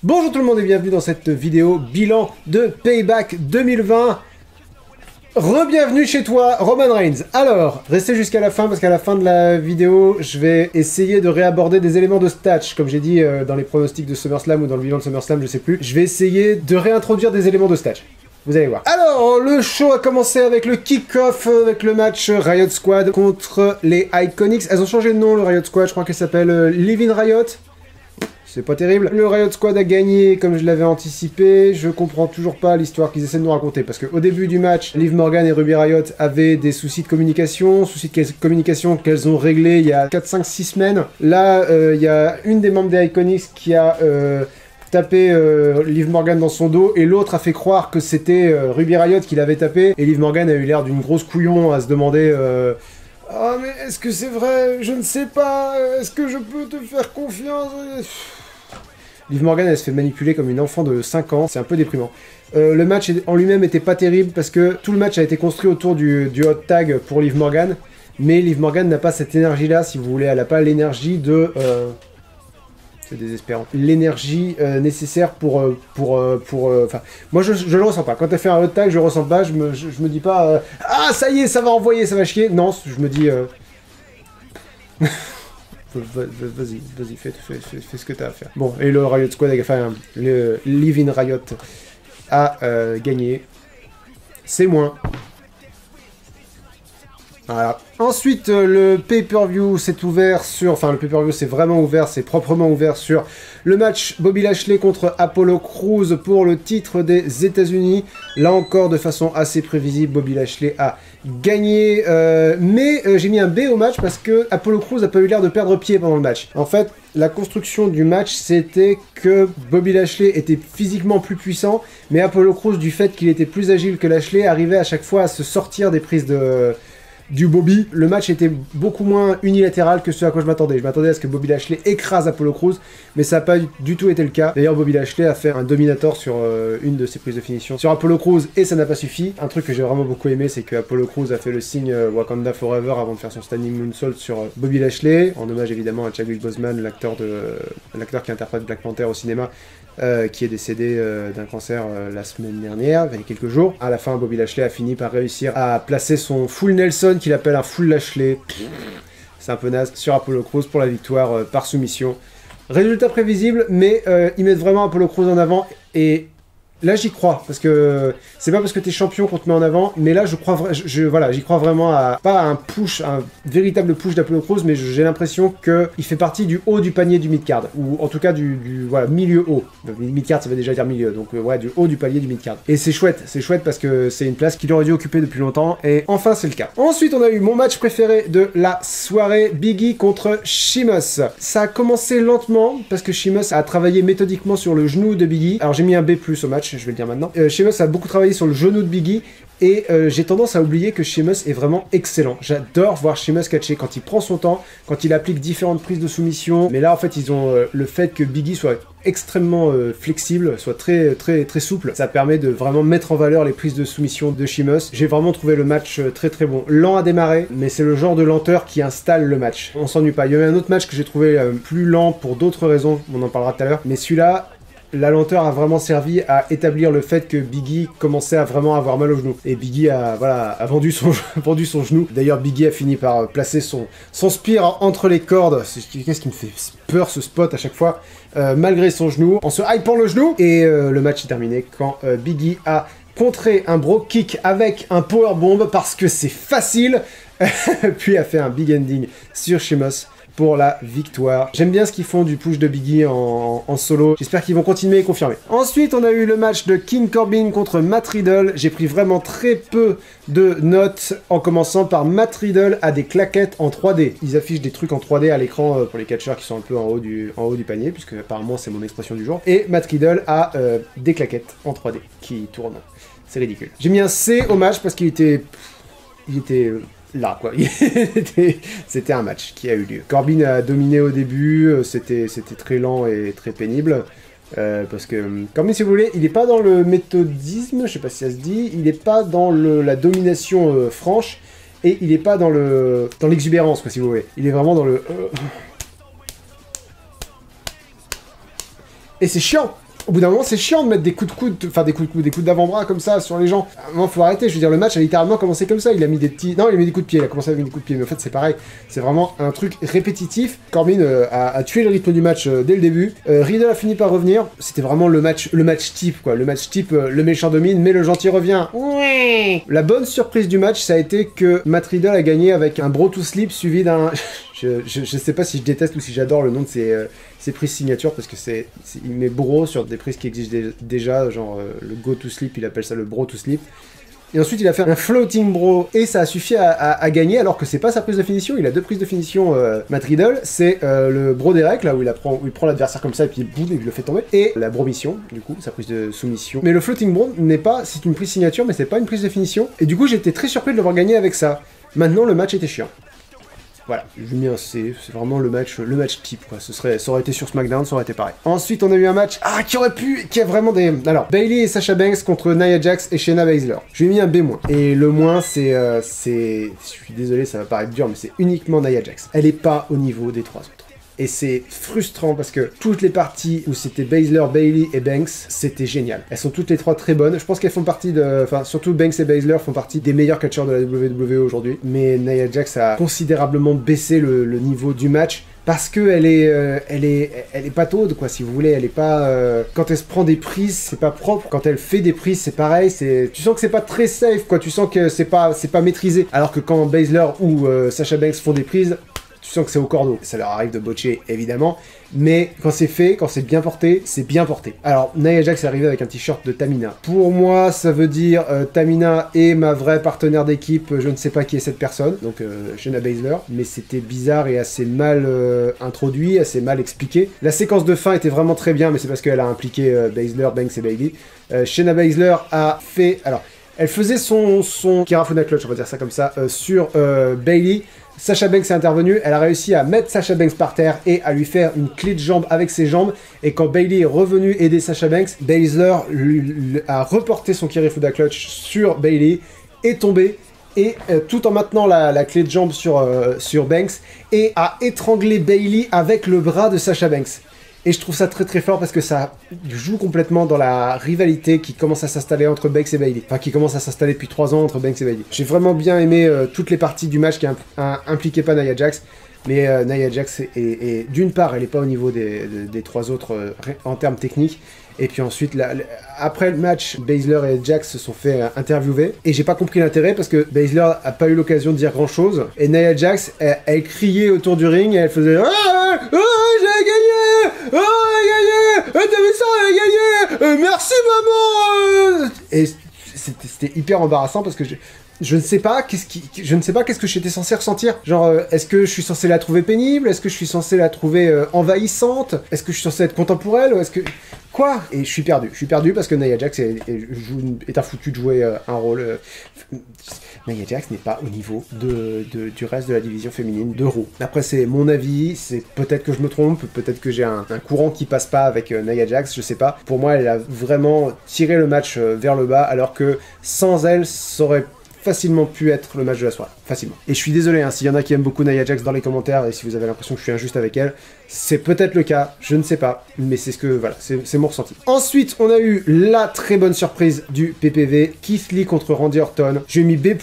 Bonjour tout le monde et bienvenue dans cette vidéo bilan de Payback 2020. Re-bienvenue chez toi, Roman Reigns. Alors, restez jusqu'à la fin parce qu'à la fin de la vidéo, je vais essayer de réaborder des éléments de stats. Comme j'ai dit dans les pronostics de SummerSlam ou dans le bilan de SummerSlam, je sais plus. Je vais essayer de réintroduire des éléments de stats. Vous allez voir. Alors, le show a commencé avec le kick-off, avec le match Riot Squad contre les Iconics. Elles ont changé de nom, le Riot Squad, je crois qu'elle s'appelle Living Riot. C'est pas terrible. Le Riot Squad a gagné comme je l'avais anticipé. Je comprends toujours pas l'histoire qu'ils essaient de nous raconter. Parce qu'au début du match, Liv Morgan et Ruby Riot avaient des soucis de communication. Qu'elles ont réglés il y a 4, 5, 6 semaines. Là, il y a une des membres des Iconics qui a tapé Liv Morgan dans son dos. Et l'autre a fait croire que c'était Ruby Riot qui l'avait tapé. Et Liv Morgan a eu l'air d'une grosse couillon à se demander... Ah mais est-ce que c'est vrai? Je ne sais pas. Est-ce que je peux te faire confiance? Liv Morgan, elle se fait manipuler comme une enfant de 5 ans. C'est un peu déprimant. Le match en lui-même était pas terrible parce que tout le match a été construit autour du hot tag pour Liv Morgan. Mais Liv Morgan n'a pas cette énergie-là, si vous voulez. Elle n'a pas l'énergie de... C'est désespérant. L'énergie nécessaire pour enfin, moi je le ressens pas. Quand elle fait un hot tag, je le ressens pas. Je me dis pas ah ça y est, ça va envoyer, ça va chier. Non, je me dis vas-y, fais ce que t'as à faire. Bon, et le Riot Squad, enfin le Living Riot a gagné. C'est moins. Voilà. Ensuite, le pay-per-view s'est ouvert sur... Enfin, le pay-per-view s'est vraiment ouvert, c'est proprement ouvert sur le match Bobby Lashley contre Apollo Crews pour le titre des États-Unis. Là encore, de façon assez prévisible, Bobby Lashley a gagné. Mais j'ai mis un B au match parce que Apollo Crews n'a pas eu l'air de perdre pied pendant le match. En fait, la construction du match, c'était que Bobby Lashley était physiquement plus puissant, mais Apollo Crews, du fait qu'il était plus agile que Lashley, arrivait à chaque fois à se sortir des prises du Bobby. Le match était beaucoup moins unilatéral que ce à quoi je m'attendais. Je m'attendais à ce que Bobby Lashley écrase Apollo Crews, mais ça n'a pas du tout été le cas. D'ailleurs, Bobby Lashley a fait un Dominator sur une de ses prises de finition sur Apollo Crews, et ça n'a pas suffi. Un truc que j'ai vraiment beaucoup aimé, c'est que Apollo Crews a fait le signe Wakanda Forever avant de faire son standing moonsault sur Bobby Lashley, en hommage évidemment à Chadwick Boseman, l'acteur qui interprète Black Panther au cinéma, qui est décédé d'un cancer la semaine dernière, il y a quelques jours. À la fin, Bobby Lashley a fini par réussir à placer son full Nelson, qu'il appelle un full Lashley. C'est un peu naze, sur Apollo Crews pour la victoire par soumission. Résultat prévisible, mais ils mettent vraiment Apollo Crews en avant, et là j'y crois, parce que c'est pas parce que t'es champion qu'on te met en avant, mais là je crois, voilà, j'y crois vraiment pas à un push, un véritable push d'Apollo Crews, mais j'ai l'impression qu'il fait partie du haut du panier du mid-card, ou en tout cas voilà, milieu haut. Mid-card ça veut déjà dire milieu, donc ouais, du haut du palier du mid-card. Et c'est chouette parce que c'est une place qu'il aurait dû occuper depuis longtemps, et enfin c'est le cas. Ensuite on a eu mon match préféré de la soirée, Big E contre Sheamus. Ça a commencé lentement, parce que Sheamus a travaillé méthodiquement sur le genou de Big E. Alors j'ai mis un B+ au match, je vais le dire maintenant. Sheamus a beaucoup travaillé sur le genou de Big E, et j'ai tendance à oublier que Sheamus est vraiment excellent. J'adore voir Sheamus catcher quand il prend son temps, quand il applique différentes prises de soumission. Mais là, en fait, ils ont le fait que Big E soit extrêmement flexible, soit très souple. Ça permet de vraiment mettre en valeur les prises de soumission de Sheamus. J'ai vraiment trouvé le match très bon. Lent à démarrer, mais c'est le genre de lenteur qui installe le match. On s'ennuie pas. Il y avait un autre match que j'ai trouvé plus lent pour d'autres raisons, on en parlera tout à l'heure. Mais celui-là... La lenteur a vraiment servi à établir le fait que Big E commençait à vraiment avoir mal au genou. Et Big E a vendu son genou. D'ailleurs, Big E a fini par placer son spear entre les cordes. Qu'est-ce qui me fait peur, ce spot, à chaque fois, malgré son genou, en se hypant le genou. Et le match est terminé quand Big E a contré un bro kick avec un powerbomb, parce que c'est facile, puis a fait un big ending sur Sheamus pour la victoire. J'aime bien ce qu'ils font du push de Big E en solo. J'espère qu'ils vont continuer et confirmer. Ensuite, on a eu le match de King Corbin contre Matt Riddle. J'ai pris vraiment très peu de notes, en commençant par Matt Riddle a des claquettes en 3D. Ils affichent des trucs en 3D à l'écran pour les catcheurs qui sont un peu en haut du panier, puisque apparemment c'est mon expression du jour. Et Matt Riddle a des claquettes en 3D qui tournent. C'est ridicule. J'ai mis un C au match parce qu'il était là, quoi. C'était un match qui a eu lieu. Corbin a dominé au début, c'était très lent et très pénible. Parce que Corbin, si vous voulez, il n'est pas dans le méthodisme, je sais pas si ça se dit, il n'est pas dans la domination franche, et il n'est pas dans l'exubérance, quoi, si vous voulez. Il est vraiment dans le... Et c'est chiant. Au bout d'un moment, c'est chiant de mettre des coups de coude, enfin des coups d'avant-bras comme ça sur les gens. À un moment, faut arrêter. Je veux dire, le match a littéralement commencé comme ça. Il a mis des petits... Non, il a mis des coups de pied. Il a commencé avec des coups de pied. Mais en fait, c'est pareil. C'est vraiment un truc répétitif. Corbin a tué le rythme du match dès le début. Riddle a fini par revenir. C'était vraiment le match type, quoi. Le match type, le méchant domine, mais le gentil revient. Ouais. La bonne surprise du match, ça a été que Matt Riddle a gagné avec un bro to sleep suivi d'un... Je sais pas si je déteste ou si j'adore le nom de ces prises signature parce que il met bro sur des prises qui existent déjà, genre le go to sleep, il appelle ça le bro to sleep. Et ensuite il a fait un floating bro et ça a suffi à gagner alors que c'est pas sa prise de finition, il a 2 prises de finition Matt Riddle, c'est le bro Derek là où il prend l'adversaire comme ça et puis boum, il le fait tomber, et la bro mission du coup, sa prise de soumission. Mais le floating bro c'est une prise signature mais c'est pas une prise de finition et du coup j'étais très surpris de l'avoir gagné avec ça. Maintenant le match était chiant. Voilà, j'ai mis un C, c'est vraiment le match type, quoi. Ça aurait été sur SmackDown, ça aurait été pareil. Ensuite, on a eu un match, qui a vraiment des... Alors, Bayley et Sasha Banks contre Nia Jax et Shayna Baszler. J'ai mis un B-. Et le moins, c'est... Je suis désolé, ça va paraître dur, mais c'est uniquement Nia Jax. Elle est pas au niveau des 3 autres. Et c'est frustrant parce que toutes les parties où c'était Baszler, Bayley et Banks, c'était génial. Elles sont toutes les 3 très bonnes. Je pense qu'elles font partie de... Enfin, surtout Banks et Baszler font partie des meilleurs catcheurs de la WWE aujourd'hui. Mais Nia Jax a considérablement baissé le niveau du match. Parce que elle est pas taude, quoi, si vous voulez. Elle est pas... Quand elle se prend des prises, c'est pas propre. Quand elle fait des prises, c'est pareil. Tu sens que c'est pas très safe, quoi. Tu sens que c'est pas maîtrisé. Alors que quand Baszler ou Sasha Banks font des prises... Tu sens que c'est au cordeau. Ça leur arrive de botcher, évidemment. Mais quand c'est fait, quand c'est bien porté, c'est bien porté. Alors, Nia Jax est arrivée avec un t-shirt de Tamina. Pour moi, ça veut dire Tamina est ma vraie partenaire d'équipe. Je ne sais pas qui est cette personne. Donc, Shayna Baszler. Mais c'était bizarre et assez mal introduit, assez mal expliqué. La séquence de fin était vraiment très bien, mais c'est parce qu'elle a impliqué Baszler, Banks et Bayley. Shayna Baszler a fait... Alors, elle faisait son Kirifuda Clutch, on va dire ça comme ça, sur Bayley. Sasha Banks est intervenue, elle a réussi à mettre Sasha Banks par terre et à lui faire une clé de jambe avec ses jambes. Et quand Bayley est revenue aider Sasha Banks, Baszler a reporté son Kirifuda Clutch sur Bayley, est tombé, et tout en maintenant la clé de jambe sur Banks, et a étranglé Bayley avec le bras de Sasha Banks. Et je trouve ça très très fort parce que ça joue complètement dans la rivalité qui commence à s'installer entre Banks et Bayley. Enfin, qui commence à s'installer depuis 3 ans entre Banks et Bayley. J'ai vraiment bien aimé toutes les parties du match qui impliquaient pas Nia Jax. Mais Nia Jax, d'une part, elle n'est pas au niveau des 3 autres en termes techniques. Et puis ensuite, après le match, Baszler et Jax se sont fait interviewer. Et j'ai pas compris l'intérêt parce que Baszler a pas eu l'occasion de dire grand chose. Et Nia Jax, elle criait autour du ring et elle faisait « Ah, j'ai gagné! Oh, j'ai gagné! T'as vu ça, j'ai gagné! Merci maman! » Et c'était hyper embarrassant parce que je ne sais pas qu'est-ce que j'étais censé ressentir. Genre, est-ce que je suis censé la trouver pénible? Est-ce que je suis censé la trouver envahissante? Est-ce que je suis censé être content pour elle? Ou est-ce que... Quoi? Et je suis perdu. Je suis perdu parce que Nia Jax est un foutu de jouer un rôle... Nia Jax n'est pas au niveau du reste de la division féminine de Raw. Après, c'est mon avis, c'est peut-être que je me trompe, peut-être que j'ai un courant qui passe pas avec Nia Jax, je sais pas. Pour moi, elle a vraiment tiré le match vers le bas, alors que sans elle, ça aurait facilement pu être le match de la soirée. Facilement. Et je suis désolé, hein, s'il y en a qui aiment beaucoup Nia Jax dans les commentaires, et si vous avez l'impression que je suis injuste avec elle, c'est peut-être le cas, je ne sais pas, mais c'est ce que, voilà, c'est mon ressenti. Ensuite, on a eu la très bonne surprise du PPV, Keith Lee contre Randy Orton. J'ai mis B+.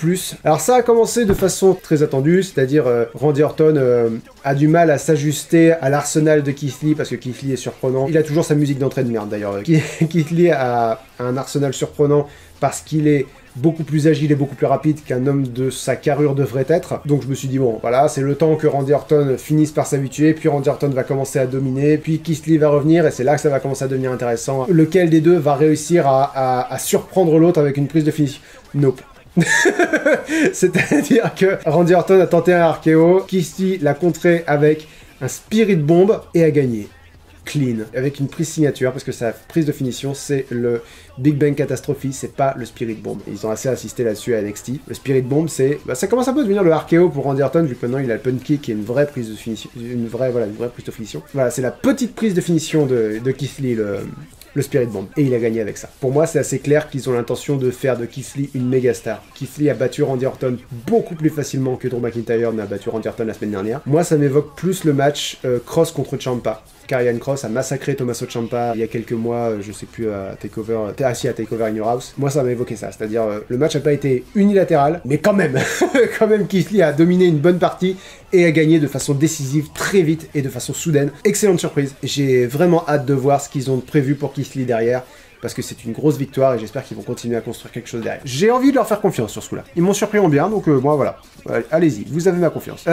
Alors ça a commencé de façon très attendue, c'est-à-dire Randy Orton a du mal à s'ajuster à l'arsenal de Keith Lee, parce que Keith Lee est surprenant. Il a toujours sa musique d'entrée de merde, d'ailleurs. Keith Lee a un arsenal surprenant parce qu'il est beaucoup plus agile et beaucoup plus rapide qu'un homme de sa carrure devrait être. Donc je me suis dit, bon, voilà, c'est le temps que Randy Orton finisse par s'habituer, puis Randy Orton va commencer à dominer, puis Keith Lee va revenir, et c'est là que ça va commencer à devenir intéressant. Lequel des deux va réussir à surprendre l'autre avec une prise de finition? Nope. C'est-à-dire que Randy Orton a tenté un RKO, Keith Lee l'a contré avec un Spirit Bomb et a gagné. Clean, avec une prise signature, parce que sa prise de finition, c'est le Big Bang Catastrophe, c'est pas le Spirit Bomb. Ils ont assez insisté là-dessus à NXT. Le Spirit Bomb, c'est... Bah, ça commence un peu à devenir le RKO pour Randy Orton, vu que maintenant il a le punt kick qui est une vraie prise de finition. Une vraie prise de finition. Voilà, c'est la petite prise de finition de Keith Lee, le Spirit Bomb. Et il a gagné avec ça. Pour moi, c'est assez clair qu'ils ont l'intention de faire de Keith Lee une méga star. Keith Lee a battu Randy Orton beaucoup plus facilement que Drew McIntyre n'a battu Randy Orton la semaine dernière. Moi, ça m'évoque plus le match Cross contre Ciampa. Karrion Kross a massacré Tommaso Ciampa il y a quelques mois, je sais plus, à Takeover, à Takeover in Your House. Moi, ça m'a évoqué ça, c'est-à-dire le match n'a pas été unilatéral, mais quand même, quand même Keith Lee a dominé une bonne partie et a gagné de façon décisive, très vite et de façon soudaine. Excellente surprise. J'ai vraiment hâte de voir ce qu'ils ont prévu pour Keith Lee derrière, parce que c'est une grosse victoire et j'espère qu'ils vont continuer à construire quelque chose derrière. J'ai envie de leur faire confiance sur ce coup-là. Ils m'ont surpris en bien, donc moi voilà. Allez-y, vous avez ma confiance.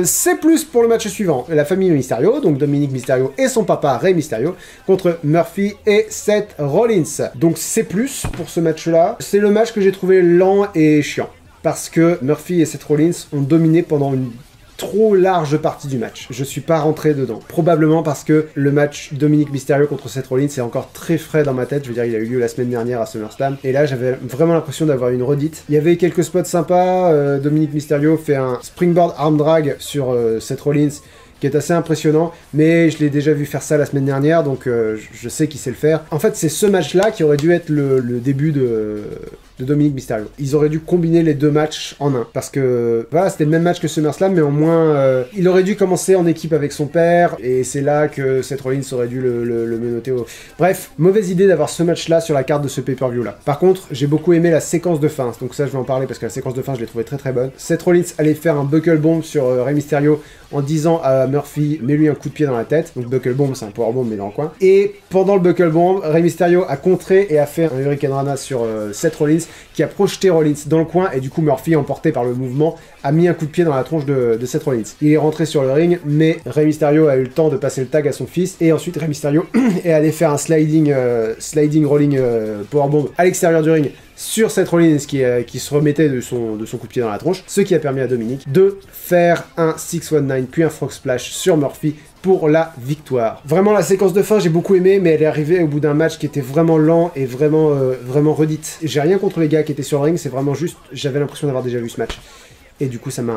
C'est plus pour le match suivant. La famille Mysterio, donc Dominic Mysterio et son papa Rey Mysterio, contre Murphy et Seth Rollins. Donc c'est plus pour ce match-là. C'est le match que j'ai trouvé lent et chiant. Parce que Murphy et Seth Rollins ont dominé pendant une trop large partie du match. Je suis pas rentré dedans. Probablement parce que le match Dominic Mysterio contre Seth Rollins est encore très frais dans ma tête. Je veux dire, il a eu lieu la semaine dernière à SummerSlam. Et là, j'avais vraiment l'impression d'avoir une redite. Il y avait quelques spots sympas. Dominic Mysterio fait un springboard arm drag sur Seth Rollins, qui est assez impressionnant, mais je l'ai déjà vu faire ça la semaine dernière, donc je sais qu'il sait le faire. En fait, c'est ce match-là qui aurait dû être le début de Dominic Mysterio. Ils auraient dû combiner les deux matchs en un, parce que voilà, c'était le même match que SummerSlam, mais en moins, il aurait dû commencer en équipe avec son père, et c'est là que Seth Rollins aurait dû le menotter au... Bref, mauvaise idée d'avoir ce match-là sur la carte de ce pay-per-view-là. Par contre, j'ai beaucoup aimé la séquence de fin, donc ça je vais en parler, parce que la séquence de fin, je l'ai trouvée très très bonne. Seth Rollins allait faire un buckle bomb sur Rey Mysterio, en disant à Murphy, mets-lui un coup de pied dans la tête. Donc buckle bomb, c'est un power bomb, mais dans le coin. Et pendant le buckle bomb, Rey Mysterio a contré et a fait un Hurricane Rana sur Seth Rollins, qui a projeté Rollins dans le coin, et du coup Murphy, emporté par le mouvement, a mis un coup de pied dans la tronche de Seth Rollins. Il est rentré sur le ring, mais Rey Mysterio a eu le temps de passer le tag à son fils, et ensuite Rey Mysterio est allé faire un sliding rolling powerbomb à l'extérieur du ring sur Seth Rollins qui se remettait de son coup de pied dans la tronche, ce qui a permis à Dominic de faire un 619 puis un frog splash sur Murphy pour la victoire. Vraiment, la séquence de fin, j'ai beaucoup aimé, mais elle est arrivée au bout d'un match qui était vraiment lent et vraiment redite. J'ai rien contre les gars qui étaient sur le ring, c'est vraiment juste, j'avais l'impression d'avoir déjà vu ce match. Et du coup, ça m'en a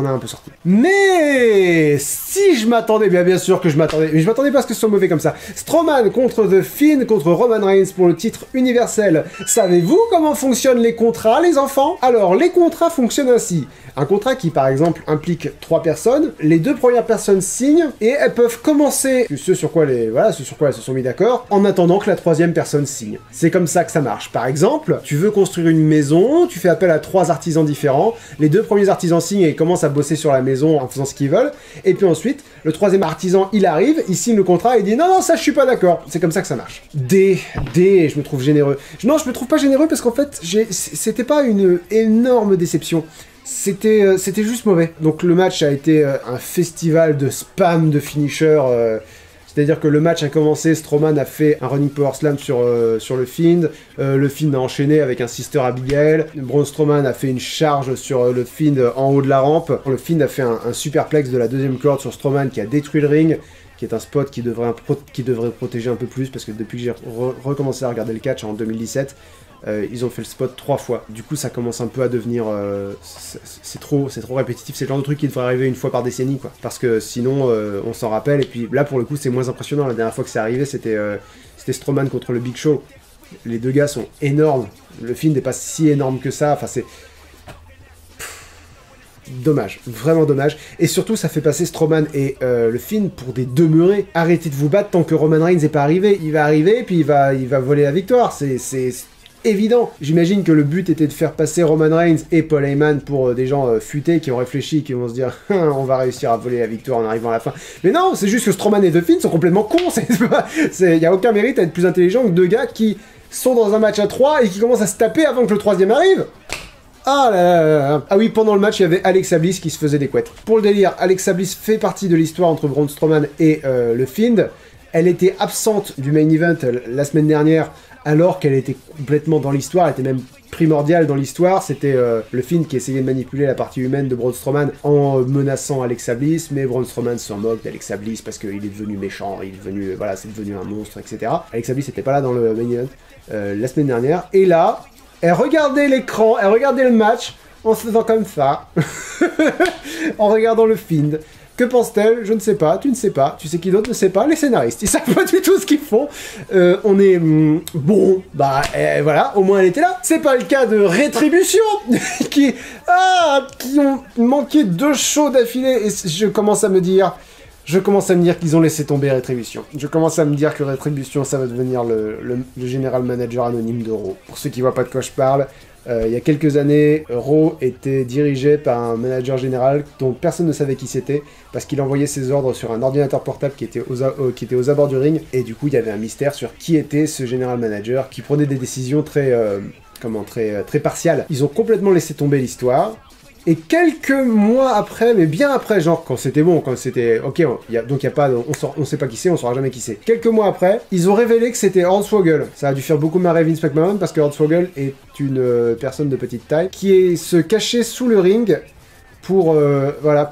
un peu sorti. Mais si je m'attendais, bien sûr que je m'attendais, mais je m'attendais pas à ce que ce soit mauvais comme ça. Strowman contre The Fiend contre Roman Reigns pour le titre universel. Savez-vous comment fonctionnent les contrats, les enfants? Alors, les contrats fonctionnent ainsi. Un contrat qui, par exemple, implique 3 personnes. Les 2 premières personnes signent et elles peuvent commencer ce sur quoi elles se sont mis d'accord en attendant que la 3e personne signe. C'est comme ça que ça marche. Par exemple, tu veux construire une maison, tu fais appel à 3 artisans différents. Les 2 premiers artisans signent et commencent à bosser sur la maison en faisant ce qu'ils veulent. Et puis ensuite, le 3e artisan, il arrive, il signe le contrat et il dit non, ça je suis pas d'accord. C'est comme ça que ça marche. Je me trouve généreux. Non, je me trouve pas généreux parce qu'en fait, c'était pas une énorme déception. C'était juste mauvais. Donc le match a été un festival de spam de finishers. C'est-à-dire que le match a commencé, Strowman a fait un running power slam sur le Fiend, le Fiend a enchaîné avec un Sister Abigail, Braun Strowman a fait une charge sur le Fiend en haut de la rampe, le Fiend a fait un superplex de la 2e corde sur Strowman qui a détruit le ring, qui est un spot qui devrait protéger un peu plus, parce que depuis que j'ai recommencé à regarder le catch en 2017, ils ont fait le spot 3 fois. Du coup, ça commence un peu à devenir... c'est trop répétitif. C'est le genre de truc qui devrait arriver une fois par décennie, quoi. Parce que sinon, on s'en rappelle. Et puis là, pour le coup, c'est moins impressionnant. La dernière fois que c'est arrivé, c'était Strowman contre le Big Show. Les 2 gars sont énormes. Le film n'est pas si énorme que ça. Enfin, c'est... Dommage, vraiment dommage. Et surtout, ça fait passer Strowman et le Fiend pour des demeurés. Arrêtez de vous battre tant que Roman Reigns n'est pas arrivé. Il va arriver, puis il va voler la victoire. C'est évident. J'imagine que le but était de faire passer Roman Reigns et Paul Heyman pour des gens futés qui ont réfléchi, qui vont se dire on va réussir à voler la victoire en arrivant à la fin. Mais non, c'est juste que Strowman et The Fiend sont complètement cons. Il n'y a aucun mérite à être plus intelligent que 2 gars qui sont dans un match à 3 et qui commencent à se taper avant que le 3e arrive. Ah là là là là. Ah oui, pendant le match, il y avait Alexa Bliss qui se faisait des couettes. Pour le délire, Alexa Bliss fait partie de l'histoire entre Braun Strowman et le Fiend. Elle était absente du main event la semaine dernière, alors qu'elle était complètement dans l'histoire, elle était même primordiale dans l'histoire. C'était le Fiend qui essayait de manipuler la partie humaine de Braun Strowman en menaçant Alexa Bliss, mais Braun Strowman s'en moque d'Alexa Bliss parce qu'il est devenu méchant, c'est devenu un monstre, etc. Alexa Bliss n'était pas là dans le main event la semaine dernière, et là, elle regardait l'écran, elle regardait le match en se faisant comme ça, en regardant le Fiend. Que pense-t-elle? Je ne sais pas, tu ne sais pas, tu sais qui d'autre ne sait pas? Les scénaristes, ils savent pas du tout ce qu'ils font. On est... bon, bah voilà, au moins elle était là. C'est pas le cas de Rétribution, qui ont manqué 2 shows d'affilée, et je commence à me dire... Je commence à me dire qu'ils ont laissé tomber Rétribution. Je commence à me dire que Rétribution, ça va devenir le général manager anonyme de Raw. Pour ceux qui voient pas de quoi je parle, il y a quelques années, Raw était dirigé par un manager général dont personne ne savait qui c'était, parce qu'il envoyait ses ordres sur un ordinateur portable qui était aux abords du ring, et du coup il y avait un mystère sur qui était ce général manager, qui prenait des décisions très partiales. Ils ont complètement laissé tomber l'histoire. Et quelques mois après, mais bien après, genre quand c'était bon, quand c'était ok, donc il y a pas, on sait pas qui c'est, on saura jamais qui c'est. Quelques mois après, ils ont révélé que c'était Hornswoggle. Ça a dû faire beaucoup marrer Vince McMahon parce que Hornswoggle est une personne de petite taille qui se cachait sous le ring pour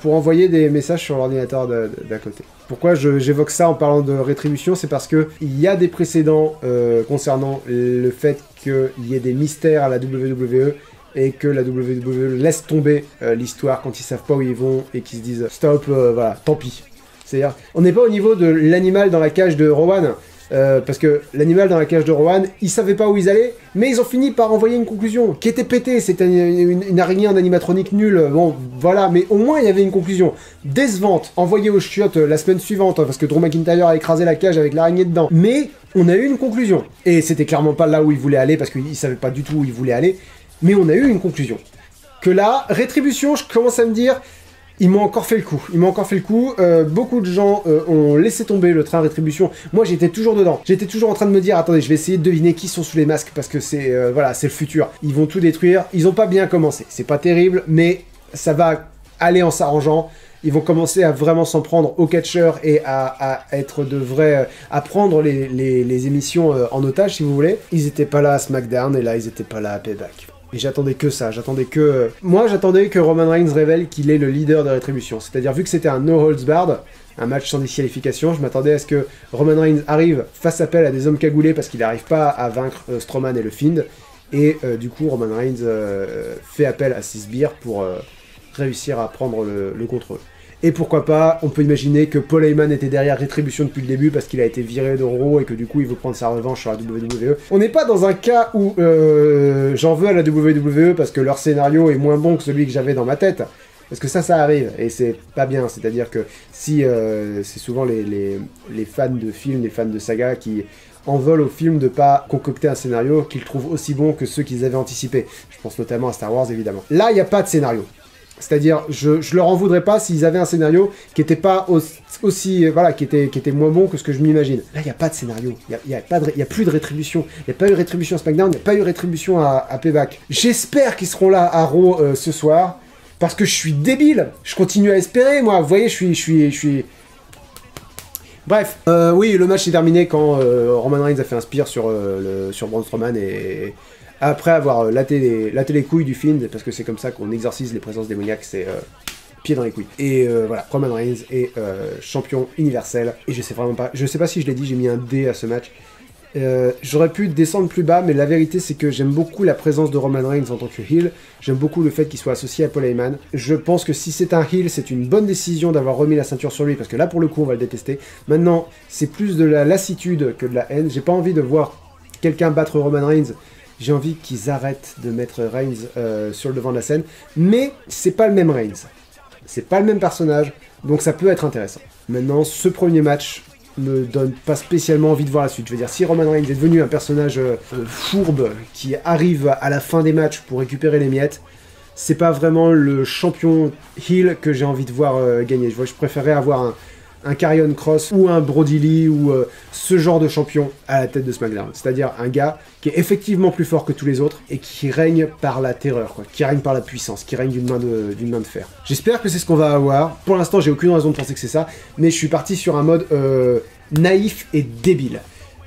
envoyer des messages sur l'ordinateur d'à côté. Pourquoi j'évoque ça en parlant de Rétribution, c'est parce que il y a des précédents concernant le fait qu'il y ait des mystères à la WWE. Et que la WWE laisse tomber l'histoire quand ils savent pas où ils vont et qu'ils se disent stop, voilà, tant pis. C'est-à-dire, on n'est pas au niveau de l'animal dans la cage de Rowan, parce que l'animal dans la cage de Rowan, ils savaient pas où ils allaient, mais ils ont fini par envoyer une conclusion qui était pétée. C'était une araignée en animatronique nulle. Bon, voilà, mais au moins il y avait une conclusion décevante, envoyée aux chiottes la semaine suivante, parce que Drew McIntyre a écrasé la cage avec l'araignée dedans. Mais on a eu une conclusion, et c'était clairement pas là où ils voulaient aller, parce qu'ils savaient pas du tout où ils voulaient aller. Mais on a eu une conclusion. Que là, Rétribution, je commence à me dire, ils m'ont encore fait le coup. Beaucoup de gens ont laissé tomber le train Rétribution. Moi, j'étais toujours dedans. J'étais toujours en train de me dire, attendez, je vais essayer de deviner qui sont sous les masques, parce que c'est c'est le futur. Ils vont tout détruire. Ils ont pas bien commencé. C'est pas terrible, mais ça va aller en s'arrangeant. Ils vont commencer à vraiment s'en prendre aux catcheurs et à être de vrais... à prendre les émissions en otage, si vous voulez. Ils étaient pas là à SmackDown, et là, ils étaient pas là à Payback. Et j'attendais que ça, j'attendais que Roman Reigns révèle qu'il est le leader de Rétribution. C'est-à-dire, vu que c'était un no holds barred, un match sans disqualification, je m'attendais à ce que Roman Reigns arrive, fasse appel à des hommes cagoulés parce qu'il n'arrive pas à vaincre Strowman et le Fiend, et du coup Roman Reigns fait appel à ses sbires pour réussir à prendre le contrôle. Et pourquoi pas, on peut imaginer que Paul Heyman était derrière Rétribution depuis le début parce qu'il a été viré de Raw et que du coup il veut prendre sa revanche sur la WWE. On n'est pas dans un cas où j'en veux à la WWE parce que leur scénario est moins bon que celui que j'avais dans ma tête. Parce que ça arrive, et c'est pas bien. C'est-à-dire que si c'est souvent les fans de films, les fans de saga qui en veulent au film de pas concocter un scénario qu'ils trouvent aussi bon que ceux qu'ils avaient anticipés. Je pense notamment à Star Wars, évidemment. Là, il n'y a pas de scénario. C'est-à-dire, je leur en voudrais pas s'ils avaient un scénario qui était pas aussi qui était moins bon que ce que je m'imagine. Là, il n'y a pas de scénario, il y a plus de rétribution, il n'y a pas eu rétribution à SmackDown, il n'y a pas eu rétribution à Payback. J'espère qu'ils seront là à Raw ce soir, parce que je suis débile, je continue à espérer, moi, vous voyez, je suis... Bref, oui, le match est terminé quand Roman Reigns a fait un spear sur Braun Strowman et... Après avoir laté les couilles du Fiend, parce que c'est comme ça qu'on exorcise les présences démoniaques, c'est pied dans les couilles. Et voilà, Roman Reigns est champion universel. Et je sais pas si je l'ai dit, j'ai mis un D à ce match. J'aurais pu descendre plus bas, mais la vérité c'est que j'aime beaucoup la présence de Roman Reigns en tant que heel. J'aime beaucoup le fait qu'il soit associé à Paul Heyman. Je pense que si c'est un heel, c'est une bonne décision d'avoir remis la ceinture sur lui, parce que là pour le coup on va le détester. Maintenant, c'est plus de la lassitude que de la haine. J'ai pas envie de voir quelqu'un battre Roman Reigns. J'ai envie qu'ils arrêtent de mettre Reigns sur le devant de la scène, mais c'est pas le même Reigns. C'est pas le même personnage, donc ça peut être intéressant. Maintenant, ce premier match me donne pas spécialement envie de voir la suite. Je veux dire, si Roman Reigns est devenu un personnage fourbe qui arrive à la fin des matchs pour récupérer les miettes, c'est pas vraiment le champion heel que j'ai envie de voir gagner. Je préférerais avoir un Karrion Kross ou un Brody Lee ou ce genre de champion à la tête de SmackDown. C'est-à-dire un gars qui est effectivement plus fort que tous les autres et qui règne par la terreur, quoi. Qui règne par la puissance, qui règne d'une main de fer. J'espère que c'est ce qu'on va avoir. Pour l'instant, j'ai aucune raison de penser que c'est ça, mais je suis parti sur un mode naïf et débile.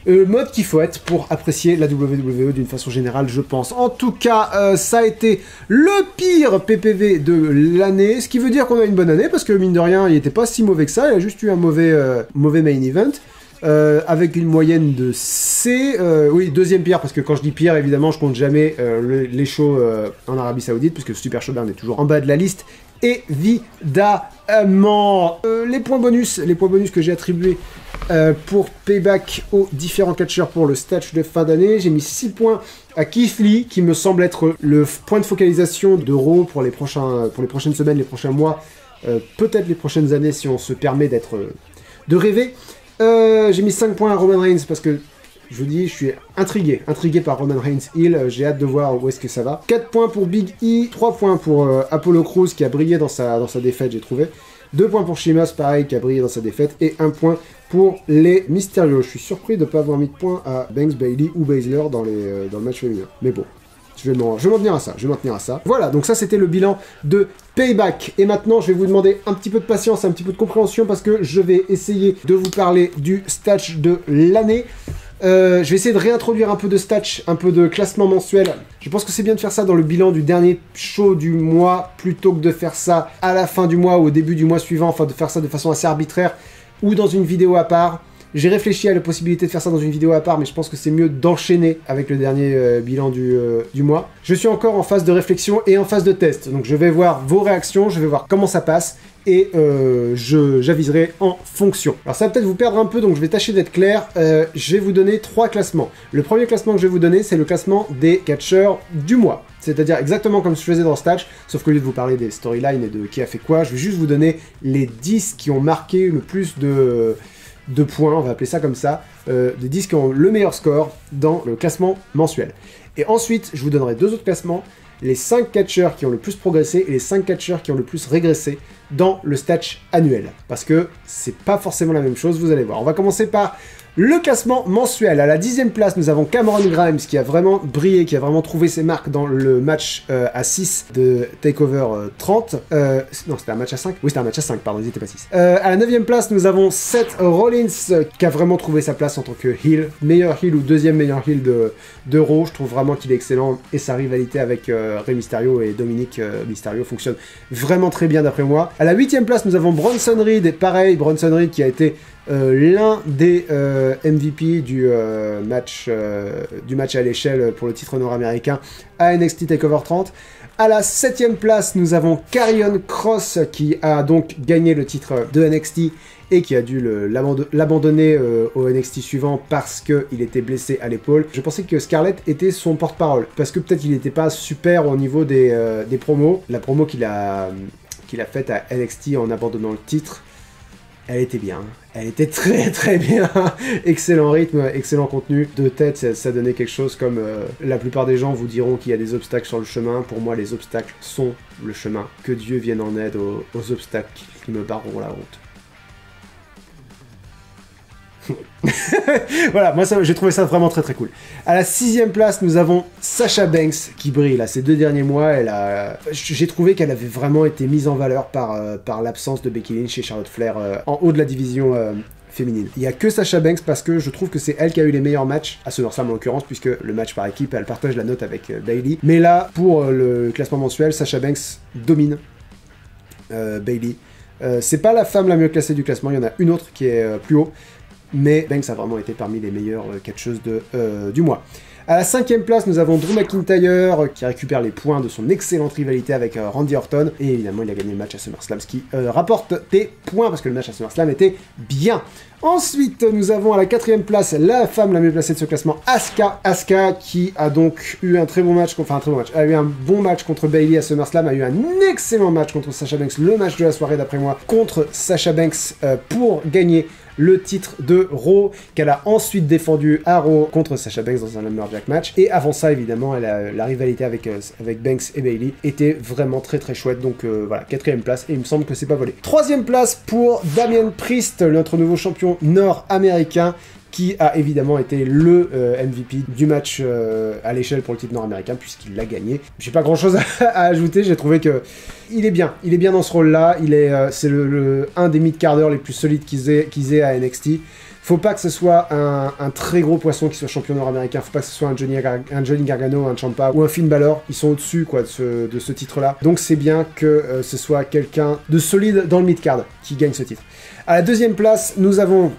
Mode qu'il faut être pour apprécier la WWE d'une façon générale, je pense. En tout cas, ça a été le pire PPV de l'année, ce qui veut dire qu'on a une bonne année, parce que mine de rien, il était pas si mauvais que ça, il a juste eu un mauvais main event, avec une moyenne de C, oui, deuxième pire, parce que quand je dis pire, évidemment, je compte jamais les shows en Arabie Saoudite, puisque Super Showdown est toujours en bas de la liste, évidemment. Les points bonus que j'ai attribués pour Payback aux différents catcheurs pour le stage de fin d'année, j'ai mis 6 points à Keith Lee, qui me semble être le point de focalisation de Raw pour les prochaines semaines, les prochains mois, peut-être les prochaines années si on se permet d'être de rêver. J'ai mis 5 points à Roman Reigns parce que, je vous dis, je suis intrigué par Roman Reigns Hill, j'ai hâte de voir où est-ce que ça va. 4 points pour Big E, 3 points pour Apollo Crews qui a brillé dans sa défaite, j'ai trouvé. 2 points pour Sheamus, pareil, qui a brillé dans sa défaite, et 1 point pour les Mysterio. Je suis surpris de ne pas avoir mis de points à Banks, Bayley ou Baszler dans le match féminin. Mais bon, je vais m'en tenir à ça, Voilà, donc ça c'était le bilan de Payback. Et maintenant, je vais vous demander un petit peu de patience, un petit peu de compréhension, parce que je vais essayer de vous parler du stats de l'année. Je vais essayer de réintroduire un peu de stats, un peu de classement mensuel. Je pense que c'est bien de faire ça dans le bilan du dernier show du mois, plutôt que de faire ça à la fin du mois ou au début du mois suivant, enfin de faire ça de façon assez arbitraire, ou dans une vidéo à part. J'ai réfléchi à la possibilité de faire ça dans une vidéo à part, mais je pense que c'est mieux d'enchaîner avec le dernier bilan du mois. Je suis encore en phase de réflexion et en phase de test, donc je vais voir vos réactions, je vais voir comment ça passe, et j'aviserai en fonction. Alors ça va peut-être vous perdre un peu, donc je vais tâcher d'être clair. Je vais vous donner 3 classements. Le premier classement que je vais vous donner, c'est le classement des catcheurs du mois. C'est-à-dire exactement comme je faisais dans Stats, sauf qu'au lieu de vous parler des storylines et de qui a fait quoi, je vais juste vous donner les 10 qui ont marqué le plus de points, on va appeler ça comme ça, des 10 qui ont le meilleur score dans le classement mensuel. Et ensuite, je vous donnerai 2 autres classements, les 5 catcheurs qui ont le plus progressé et les 5 catcheurs qui ont le plus régressé dans le stat annuel. Parce que c'est pas forcément la même chose, vous allez voir. On va commencer par le classement mensuel. À la 10e place, nous avons Cameron Grimes qui a vraiment brillé, qui a vraiment trouvé ses marques dans le match à 6 de TakeOver 30. Non, c'était un match à 5. Oui, c'était un match à 5, pardon, ils étaient pas 6. À la 9e place, nous avons Seth Rollins qui a vraiment trouvé sa place en tant que heel. Meilleur heel ou deuxième meilleur heel de Raw. Je trouve vraiment qu'il est excellent et sa rivalité avec Rey Mysterio et Dominic Mysterio fonctionne vraiment très bien d'après moi. À la 8e place, nous avons Bronson Reed et pareil, Bronson Reed qui a été l'un des MVP du match à l'échelle pour le titre nord-américain à NXT TakeOver 30. À la 7e place, nous avons Karrion Kross qui a donc gagné le titre de NXT et qui a dû l'abandonner au NXT suivant parce qu'il était blessé à l'épaule. Je pensais que Scarlett était son porte-parole, parce que peut-être qu'il n'était pas super au niveau des promos. La promo qu'il a faite à NXT en abandonnant le titre, elle était bien, elle était très très bien, excellent rythme, excellent contenu, de tête ça donnait quelque chose comme, la plupart des gens vous diront qu'il y a des obstacles sur le chemin, pour moi les obstacles sont le chemin, que Dieu vienne en aide aux obstacles qui me barreront la route. Voilà, moi j'ai trouvé ça vraiment très très cool. À la 6e place, nous avons Sasha Banks qui brille là ces 2 derniers mois. J'ai trouvé qu'elle avait vraiment été mise en valeur par l'absence de Becky Lynch et Charlotte Flair en haut de la division féminine. Il n'y a que Sasha Banks parce que je trouve que c'est elle qui a eu les meilleurs matchs, à SummerSlam en l'occurrence, puisque le match par équipe, elle partage la note avec Bayley. Mais là, pour le classement mensuel, Sasha Banks domine Bayley. C'est pas la femme la mieux classée du classement, il y en a une autre qui est plus haut. Mais Banks a vraiment été parmi les meilleures catcheuses du mois. À la 5e place, nous avons Drew McIntyre qui récupère les points de son excellente rivalité avec Randy Orton. Et évidemment, il a gagné le match à SummerSlam, ce qui rapporte des points parce que le match à SummerSlam était bien. Ensuite, nous avons à la 4e place la femme la mieux placée de ce classement, Asuka. Asuka qui a donc eu un très bon match, a eu un bon match contre Bayley à SummerSlam, a eu un excellent match contre Sasha Banks, le match de la soirée d'après moi, contre Sasha Banks pour gagner le titre de Raw, qu'elle a ensuite défendu à Raw contre Sasha Banks dans un Lumberjack match. Et avant ça, évidemment, la rivalité avec Banks et Bayley était vraiment très très chouette. Donc voilà, 4e place, et il me semble que c'est pas volé. 3e place pour Damian Priest, notre nouveau champion nord-américain, qui a évidemment été le MVP du match à l'échelle pour le titre nord-américain, puisqu'il l'a gagné. J'ai pas grand-chose à ajouter, j'ai trouvé que il est bien dans ce rôle-là, c'est un des mid-carders les plus solides qu'ils aient à NXT. Faut pas que ce soit un très gros poisson qui soit champion nord-américain, faut pas que ce soit un Johnny Gargano, un Ciampa ou un Finn Balor, ils sont au-dessus quoi de ce titre-là. Donc c'est bien que ce soit quelqu'un de solide dans le mid-card qui gagne ce titre. À la 2e place, nous avons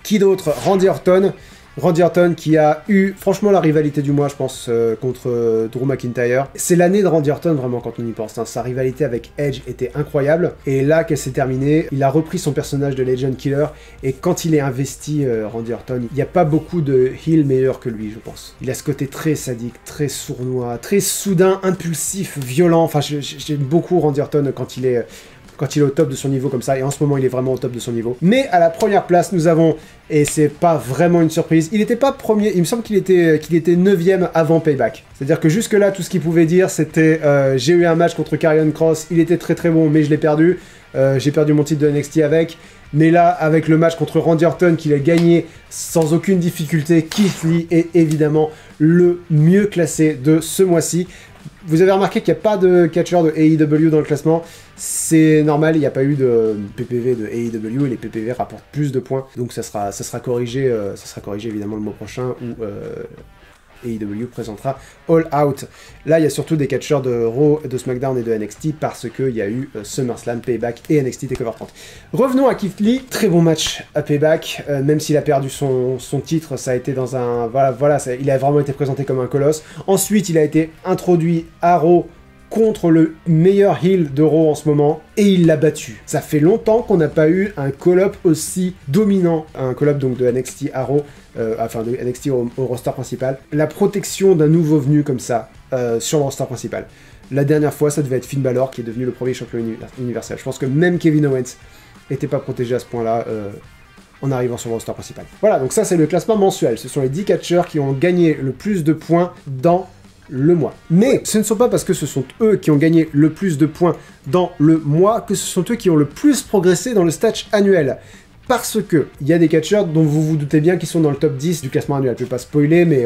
qui d'autre? Randy Orton. Randy Orton qui a eu franchement la rivalité du mois, je pense, contre Drew McIntyre. C'est l'année de Randy Orton vraiment quand on y pense. Hein. Sa rivalité avec Edge était incroyable. Et là qu'elle s'est terminée, il a repris son personnage de Legend Killer. Et quand il est investi, Randy Orton, il n'y a pas beaucoup de heel meilleur que lui, je pense. Il a ce côté très sadique, très sournois, très soudain, impulsif, violent. Enfin, j'aime beaucoup Randy Orton quand il est quand il est au top de son niveau comme ça, et en ce moment il est vraiment au top de son niveau. Mais à la première place, nous avons, et c'est pas vraiment une surprise, il n'était pas premier, il me semble qu'il était 9ème avant Payback. C'est-à-dire que jusque-là, tout ce qu'il pouvait dire, c'était j'ai eu un match contre Karrion Kross, il était très très bon, mais je l'ai perdu. J'ai perdu mon titre de NXT avec. Mais là, avec le match contre Randy Orton qu'il a gagné sans aucune difficulté, Keith Lee est évidemment le mieux classé de ce mois-ci. Vous avez remarqué qu'il n'y a pas de catcheur de AEW dans le classement. C'est normal, il n'y a pas eu de PPV de AEW et les PPV rapportent plus de points. Donc ça sera corrigé évidemment le mois prochain où AEW présentera All Out. Là, il y a surtout des catcheurs de Raw, de SmackDown et de NXT parce qu'il y a eu SummerSlam, Payback et NXT TakeOver 30. Revenons à Keith Lee. Très bon match à Payback, même s'il a perdu son titre, ça a été dans un... Voilà, il a vraiment été présenté comme un colosse. Ensuite, il a été introduit à Raw contre le meilleur heel de Raw en ce moment, et il l'a battu. Ça fait longtemps qu'on n'a pas eu un call-up aussi dominant, un call-up donc de NXT à Raw, enfin de NXT au roster principal. La protection d'un nouveau venu comme ça, sur le roster principal. La dernière fois, ça devait être Finn Balor, qui est devenu le premier champion universel. Je pense que même Kevin Owens n'était pas protégé à ce point-là, en arrivant sur le roster principal. Voilà, donc ça c'est le classement mensuel. Ce sont les 10 catcheurs qui ont gagné le plus de points dans le mois. Mais ce ne sont pas parce que ce sont eux qui ont gagné le plus de points dans le mois que ce sont eux qui ont le plus progressé dans le stats annuel. Parce que il y a des catcheurs dont vous vous doutez bien qui sont dans le top 10 du classement annuel. Je ne vais pas spoiler, mais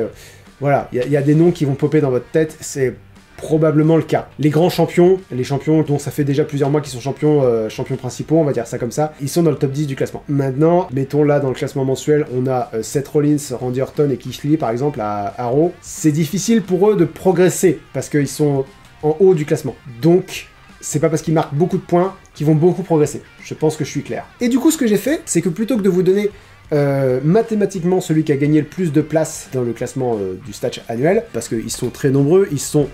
voilà, il y a des noms qui vont popper dans votre tête, c'est probablement le cas. Les grands champions, les champions dont ça fait déjà plusieurs mois qu'ils sont champions principaux, on va dire ça comme ça, ils sont dans le top 10 du classement. Maintenant, mettons là dans le classement mensuel, on a Seth Rollins, Randy Orton et Keith Lee par exemple à Raw. C'est difficile pour eux de progresser parce qu'ils sont en haut du classement. Donc, c'est pas parce qu'ils marquent beaucoup de points qu'ils vont beaucoup progresser. Je pense que je suis clair. Et du coup, ce que j'ai fait, c'est que plutôt que de vous donner mathématiquement celui qui a gagné le plus de place dans le classement du stats annuel, parce qu'ils sont très nombreux, ils sont...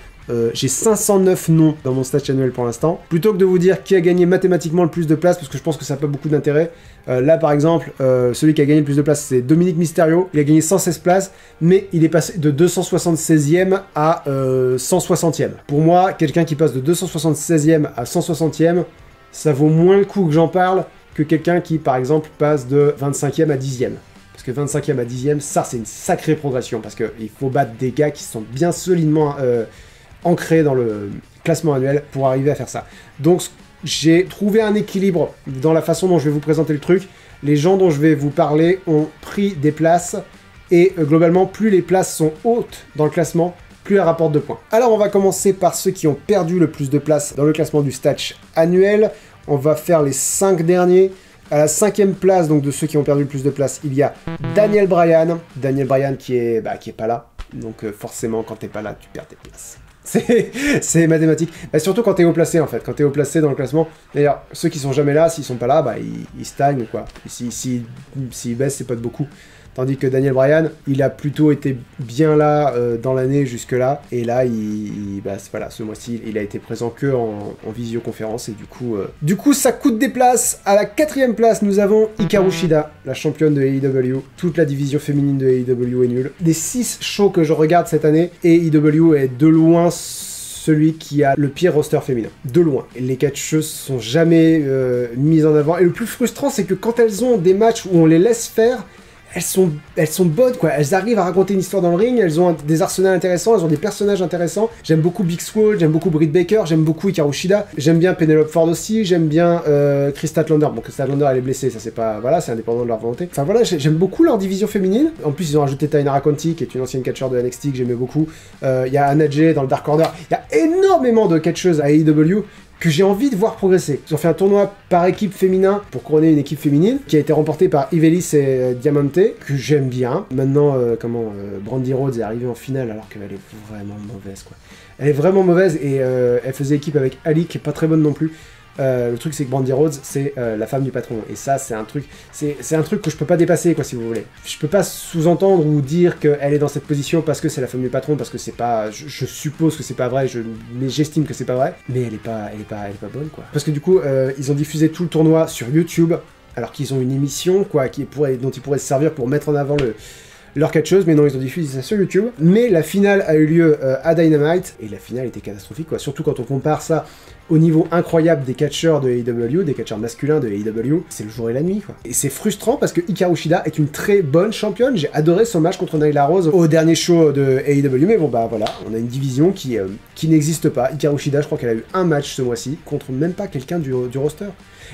j'ai 509 noms dans mon stats annuel pour l'instant. Plutôt que de vous dire qui a gagné mathématiquement le plus de place, parce que je pense que ça n'a pas beaucoup d'intérêt, là par exemple, celui qui a gagné le plus de place c'est Dominic Mysterio, il a gagné 116 places, mais il est passé de 276e à 160e. Pour moi, quelqu'un qui passe de 276e à 160e, ça vaut moins le coup que j'en parle que quelqu'un qui par exemple passe de 25e à 10e. Parce que 25e à 10e, ça c'est une sacrée progression, parce qu'il faut battre des gars qui sont bien solidement ancrés dans le classement annuel pour arriver à faire ça. Donc j'ai trouvé un équilibre dans la façon dont je vais vous présenter le truc. Les gens dont je vais vous parler ont pris des places, et globalement, plus les places sont hautes dans le classement, plus elles rapportent de points. Alors on va commencer par ceux qui ont perdu le plus de places dans le classement du stats annuel. On va faire les 5 derniers. À la 5e place, donc de ceux qui ont perdu le plus de place, il y a Daniel Bryan. Daniel Bryan qui est pas là. Donc forcément, quand t'es pas là, tu perds tes places. C'est mathématique. Bah, surtout quand t'es haut placé, en fait. Quand t'es haut placé dans le classement. D'ailleurs, ceux qui sont jamais là, s'ils sont pas là, bah, ils stagnent, quoi. S'ils baissent, c'est pas de beaucoup. Tandis que Daniel Bryan, il a plutôt été bien là dans l'année jusque-là. Et là, voilà, ce mois-ci, il a été présent que en visioconférence. Et du coup, ça coûte des places. À la 4e place, nous avons Hikaru Shida, la championne de AEW. Toute la division féminine de AEW est nulle. Des 6 shows que je regarde cette année, AEW est de loin celui qui a le pire roster féminin. De loin. Les catcheuses sont jamais mises en avant. Et le plus frustrant, c'est que quand elles ont des matchs où on les laisse faire, elles sont bonnes, quoi. Elles arrivent à raconter une histoire dans le ring, elles ont des arsenals intéressants, elles ont des personnages intéressants. J'aime beaucoup Big Swole, j'aime beaucoup Britt Baker, j'aime beaucoup Hikaru Shida, j'aime bien Penelope Ford aussi, j'aime bien Kris Statlander. Bon, Kris Statlander, elle est blessée, ça c'est pas... Voilà, c'est indépendant de leur volonté. Enfin voilà, j'aime beaucoup leur division féminine. En plus, ils ont rajouté Tainara Conti, qui est une ancienne catcheur de NXT que j'aimais beaucoup. Il y a Anna Jay dans le Dark Order. Il y a énormément de catcheuses à AEW que j'ai envie de voir progresser. Ils ont fait un tournoi par équipe féminin pour couronner une équipe féminine qui a été remportée par Ivelis et Diamante, que j'aime bien. Maintenant, Brandy Rhodes est arrivée en finale alors qu'elle est vraiment mauvaise, quoi. Elle est vraiment mauvaise et elle faisait équipe avec Ali qui est pas très bonne non plus. Le truc c'est que Brandy Rhodes c'est la femme du patron et ça c'est un truc que je peux pas dépasser, quoi, si vous voulez. Je peux pas sous-entendre ou dire qu'elle est dans cette position parce que c'est la femme du patron, parce que c'est pas, je suppose que c'est pas vrai, mais j'estime que c'est pas vrai, mais elle est pas bonne, quoi. Parce que du coup ils ont diffusé tout le tournoi sur YouTube alors qu'ils ont une émission, quoi, dont ils pourraient se servir pour mettre en avant leur catcheuse, mais non, ils ont diffusé ça sur YouTube. Mais la finale a eu lieu à Dynamite, et la finale était catastrophique, quoi. Surtout quand on compare ça au niveau incroyable des catcheurs de AEW, des catcheurs masculins de AEW, c'est le jour et la nuit, quoi. Et c'est frustrant parce que Hikaru Shida est une très bonne championne. J'ai adoré son match contre Nyla Rose au dernier show de AEW, mais bon, bah voilà, on a une division qui n'existe pas. Hikaru Shida, je crois qu'elle a eu un match ce mois-ci contre même pas quelqu'un du roster.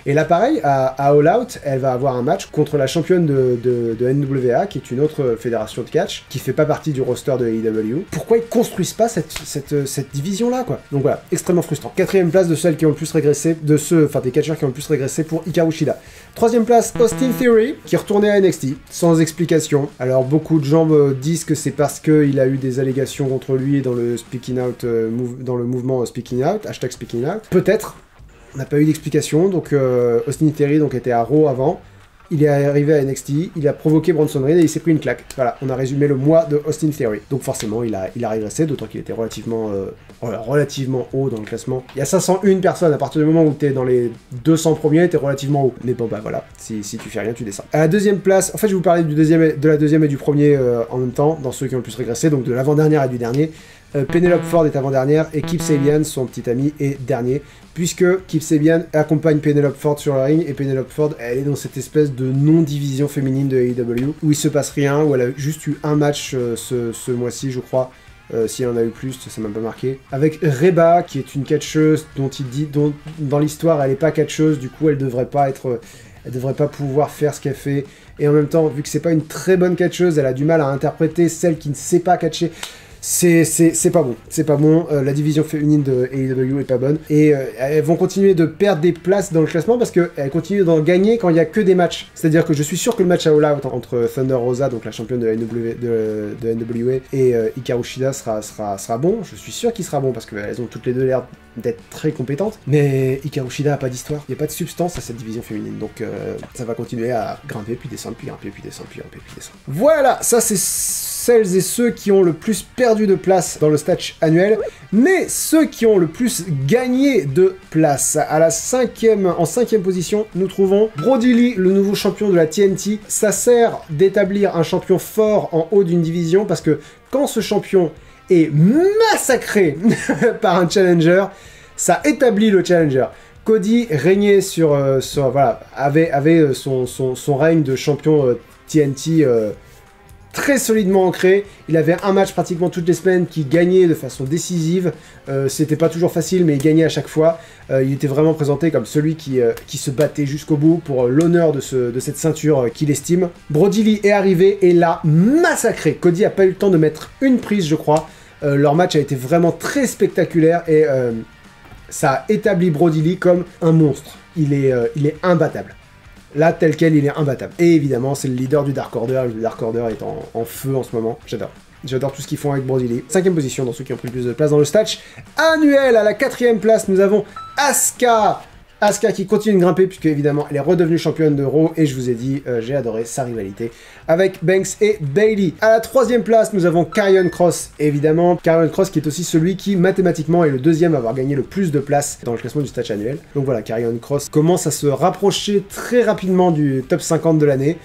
Et là, pareil, à All Out, elle va avoir un match contre la championne de NWA, qui est une autre fédération de catch, qui fait pas partie du roster de AEW. Pourquoi ils construisent pas cette division-là, quoi? Donc voilà, extrêmement frustrant. 4ème place de celles qui ont le plus régressé, des catcheurs qui ont le plus régressé pour Hikaru Shida. 3ème place, Austin Theory, qui est retourné à NXT, sans explication. Alors, beaucoup de gens me disent que c'est parce qu'il a eu des allégations contre lui dans le Speaking Out, dans le mouvement Speaking Out, hashtag Speaking Out. Peut-être. On n'a pas eu d'explication, donc Austin Theory était à Raw avant, il est arrivé à NXT, il a provoqué Bronson Reed et il s'est pris une claque. Voilà, on a résumé le mois de Austin Theory. Donc forcément, il a régressé, d'autant qu'il était relativement haut dans le classement. Il y a 501 personnes, à partir du moment où tu es dans les 200 premiers, tu es relativement haut. Mais bon, bah voilà, si tu fais rien, tu descends. À la 2ème place, en fait, je vais vous parler de la deuxième et du premier en même temps, dans ceux qui ont le plus régressé, donc de l'avant-dernière et du dernier. Penelope Ford est avant-dernière et Kip Sabian, son petit ami, est dernier, puisque Kip Sabian accompagne Penelope Ford sur le ring, et Penelope Ford, elle est dans cette espèce de non-division féminine de AEW, où il se passe rien, où elle a juste eu un match ce mois-ci, je crois. S'il y en a eu plus, ça m'a pas marqué. Avec Reba, qui est une catcheuse dont dans l'histoire elle est pas catcheuse, du coup elle devrait pas pouvoir faire ce qu'elle fait. Et en même temps, vu que c'est pas une très bonne catcheuse, elle a du mal à interpréter celle qui ne sait pas catcher. C'est pas bon, c'est pas bon, la division féminine de AEW est pas bonne, et elles vont continuer de perdre des places dans le classement parce qu'elles continuent d'en gagner quand il y a que des matchs. C'est-à-dire que je suis sûr que le match à All Out entre Thunder Rosa, donc la championne de NWA, et Hikaru Shida sera bon, je suis sûr qu'il sera bon parce qu'elles ont toutes les deux l'air d'être très compétentes, mais Hikaru Shida a pas d'histoire, il n'y a pas de substance à cette division féminine, donc ça va continuer à grimper, puis descendre, puis grimper, puis descendre, puis grimper, puis descendre. Voilà, ça c'est celles et ceux qui ont le plus perdu de place dans le stage annuel, mais ceux qui ont le plus gagné de place. En 5ème position, nous trouvons Brody Lee, le nouveau champion de la TNT. Ça sert d'établir un champion fort en haut d'une division, parce que quand ce champion est massacré par un challenger, ça établit le challenger. Cody régnait avait son règne de champion TNT très solidement ancré. Il avait un match pratiquement toutes les semaines qui gagnait de façon décisive. C'était pas toujours facile, mais il gagnait à chaque fois. Il était vraiment présenté comme celui qui se battait jusqu'au bout pour l'honneur de cette ceinture qu'il estime. Brody Lee est arrivé et l'a massacré. Cody a pas eu le temps de mettre une prise, je crois. Leur match a été vraiment très spectaculaire et ça a établi Brody Lee comme un monstre. Il est imbattable. Là, tel quel, il est imbattable. Et évidemment, c'est le leader du Dark Order. Le Dark Order est en feu en ce moment. J'adore. J'adore tout ce qu'ils font avec Brody Lee. 5ème position dans ceux qui ont pris le plus de place dans le stage annuel. À la 4ème place, nous avons Asuka. Asuka qui continue de grimper, puisque évidemment, elle est redevenue championne de Raw. Et je vous ai dit, j'ai adoré sa rivalité avec Banks et Bayley. À la 3ème place, nous avons Karrion Kross. Évidemment, Karrion Kross qui est aussi celui qui, mathématiquement, est le deuxième à avoir gagné le plus de places dans le classement du stage annuel. Donc voilà, Karrion Kross commence à se rapprocher très rapidement du top 50 de l'année.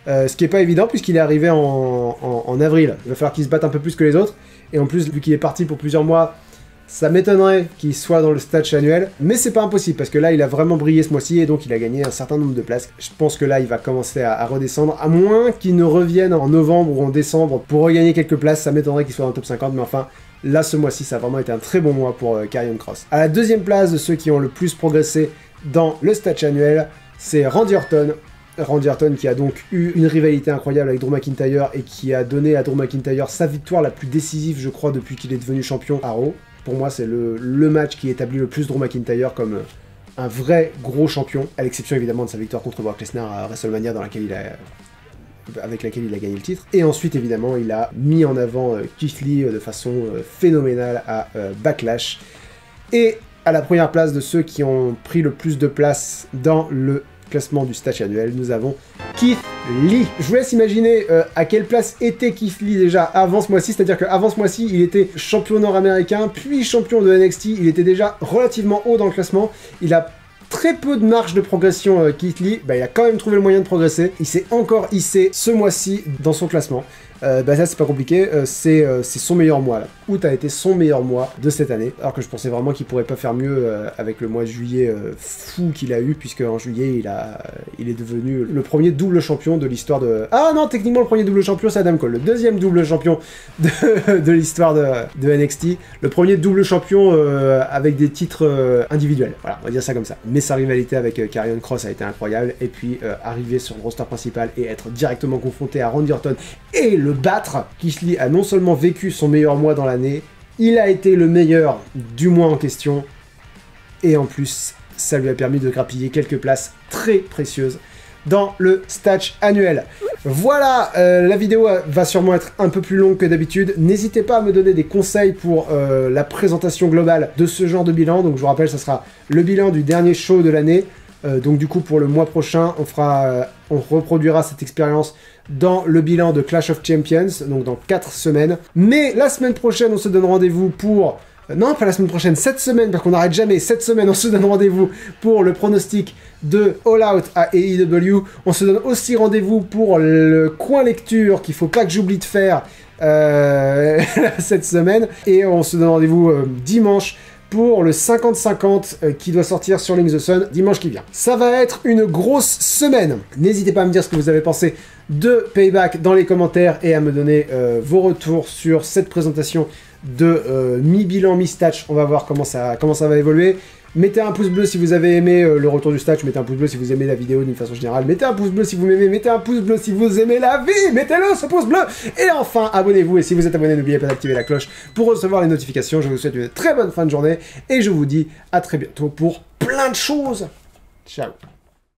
Ce qui n'est pas évident, puisqu'il est arrivé en avril. Il va falloir qu'il se batte un peu plus que les autres. Et en plus, vu qu'il est parti pour plusieurs mois, ça m'étonnerait qu'il soit dans le stage annuel, mais c'est pas impossible, parce que là, il a vraiment brillé ce mois-ci, et donc il a gagné un certain nombre de places. Je pense que là, il va commencer à redescendre, à moins qu'il ne revienne en novembre ou en décembre pour regagner quelques places. Ça m'étonnerait qu'il soit dans le top 50, mais enfin, là, ce mois-ci, ça a vraiment été un très bon mois pour Karrion Kross. À la 2ème place de ceux qui ont le plus progressé dans le stage annuel, c'est Randy Orton. Randy Orton qui a donc eu une rivalité incroyable avec Drew McIntyre et qui a donné à Drew McIntyre sa victoire la plus décisive, je crois, depuis qu'il est devenu champion à Raw. Pour moi, c'est le match qui établit le plus Drew McIntyre comme un vrai gros champion, à l'exception évidemment de sa victoire contre Brock Lesnar à WrestleMania avec laquelle il a gagné le titre. Et ensuite, évidemment, il a mis en avant Keith Lee de façon phénoménale à Backlash. Et à la première place de ceux qui ont pris le plus de place dans le classement du stage annuel, nous avons Keith Lee. Je vous laisse imaginer à quelle place était Keith Lee déjà avant ce mois-ci, c'est-à-dire qu'avant ce mois-ci, il était champion nord-américain, puis champion de NXT, il était déjà relativement haut dans le classement, il a très peu de marge de progression, Keith Lee, il a quand même trouvé le moyen de progresser, il s'est encore hissé ce mois-ci dans son classement. bah ça c'est pas compliqué, c'est son meilleur mois là. Août a été son meilleur mois de cette année, alors que je pensais vraiment qu'il pourrait pas faire mieux avec le mois de juillet fou qu'il a eu, puisque en juillet il est devenu le premier double champion de l'histoire de... Ah non, techniquement le premier double champion c'est Adam Cole, le deuxième double champion de l'histoire de NXT, le premier double champion avec des titres individuels, voilà, on va dire ça comme ça. Mais sa rivalité avec Karrion Kross a été incroyable, et puis arriver sur le roster principal et être directement confronté à Randy Orton et le battre, Keith Lee a non seulement vécu son meilleur mois dans l'année, il a été le meilleur du mois en question, et en plus, ça lui a permis de grappiller quelques places très précieuses dans le Statch annuel. Voilà, la vidéo va sûrement être un peu plus longue que d'habitude. N'hésitez pas à me donner des conseils pour la présentation globale de ce genre de bilan. Donc je vous rappelle, ça sera le bilan du dernier show de l'année. Donc du coup, pour le mois prochain, on reproduira cette expérience dans le bilan de Clash of Champions, donc dans 4 semaines. Mais la semaine prochaine, on se donne rendez-vous pour... Non, pas la semaine prochaine, cette semaine, parce qu'on n'arrête jamais. Cette semaine, on se donne rendez-vous pour le pronostic de All Out à AEW. On se donne aussi rendez-vous pour le coin lecture qu'il faut pas que j'oublie de faire cette semaine. Et on se donne rendez-vous dimanche pour le 50-50 qui doit sortir sur Link the Sun dimanche qui vient. Ça va être une grosse semaine. N'hésitez pas à me dire ce que vous avez pensé de Payback dans les commentaires et à me donner vos retours sur cette présentation de mi-bilan, mi-statch. On va voir comment ça va évoluer. Mettez un pouce bleu si vous avez aimé le retour du statch, mettez un pouce bleu si vous aimez la vidéo d'une façon générale, mettez un pouce bleu si vous m'aimez, mettez un pouce bleu si vous aimez la vie, mettez-le ce pouce bleu, et enfin abonnez-vous, et si vous êtes abonné, n'oubliez pas d'activer la cloche pour recevoir les notifications. Je vous souhaite une très bonne fin de journée, et je vous dis à très bientôt pour plein de choses. Ciao.